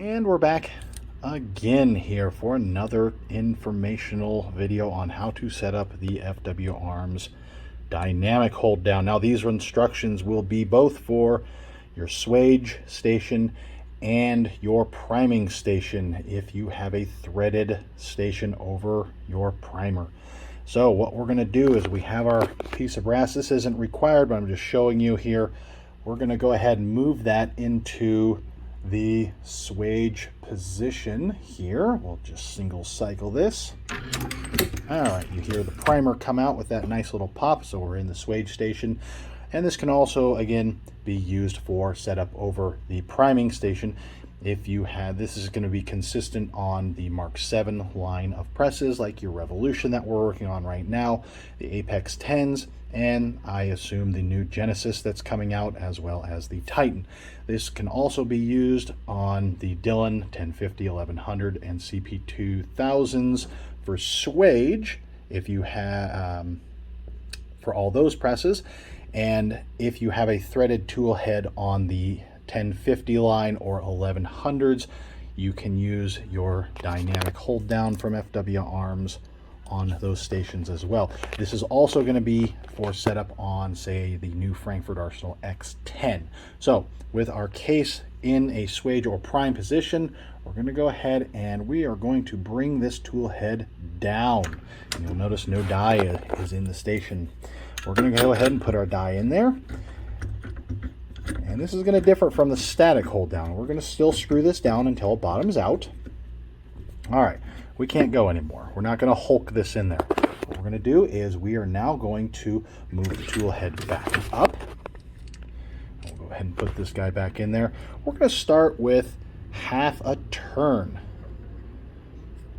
And we're back again here for another informational video on how to set up the FW Arms dynamic hold down. Now these instructions will be both for your swage station and your priming station if you have a threaded station over your primer. So what we're going to do is we have our piece of brass. This isn't required, but I'm just showing you here. We're going to go ahead and move that into the swage position here. We'll just single cycle this. All right, you hear the primer come out with that nice little pop, so we're in the swage station. And this can also, again, be used for setup over the priming station. If you had, this is going to be consistent on the Mark 7 line of presses, like your Revolution that we're working on right now, the Apex 10s, and I assume the new Genesis that's coming out, as well as the Titan. This can also be used on the Dillon 1050, 1100, and CP2000s for swage, if you have, for all those presses. And if you have a threaded tool head on the 1050 line or 1100s, you can use your dynamic hold down from FW Arms on those stations as well. This is also going to be for setup on, say, the new Frankford Arsenal X10. So with our case in a swage or prime position, we're going to go ahead and we are going to bring this tool head down. And you'll notice no die is in the station. We're going to go ahead and put our die in there. And this is going to differ from the static hold down. We're going to still screw this down until it bottoms out. All right, we can't go anymore. We're not going to hulk this in there. What we're going to do is we are now going to move the tool head back up. We'll go ahead and put this guy back in there. We're going to start with half a turn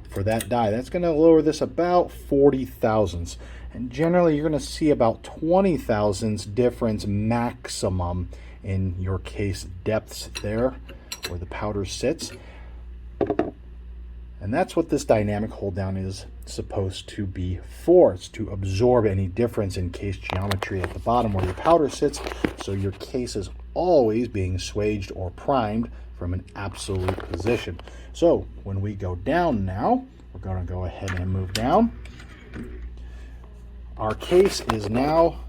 for that die. That's going to lower this about 40 thousandths. And generally you're going to see about 20 thousandths difference maximum in your case depths there where the powder sits. And that's what this dynamic hold down is supposed to be for. It's to absorb any difference in case geometry at the bottom where your powder sits, so your case is always being swaged or primed from an absolute position. So when we go down now, we're going to go ahead and move down. Our case is now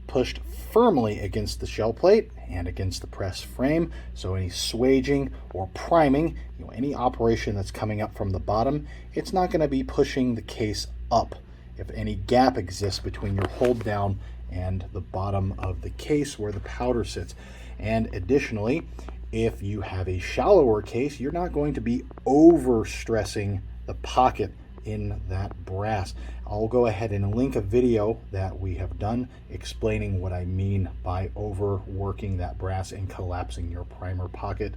pushed firmly against the shell plate and against the press frame, so any swaging or priming, any operation that's coming up from the bottom, it's not going to be pushing the case up. If any gap exists between your hold down and the bottom of the case where the powder sits. And additionally, if you have a shallower case, you're not going to be over stressing the pocket in that brass. I'll go ahead and link a video that we have done explaining what I mean by overworking that brass and collapsing your primer pocket.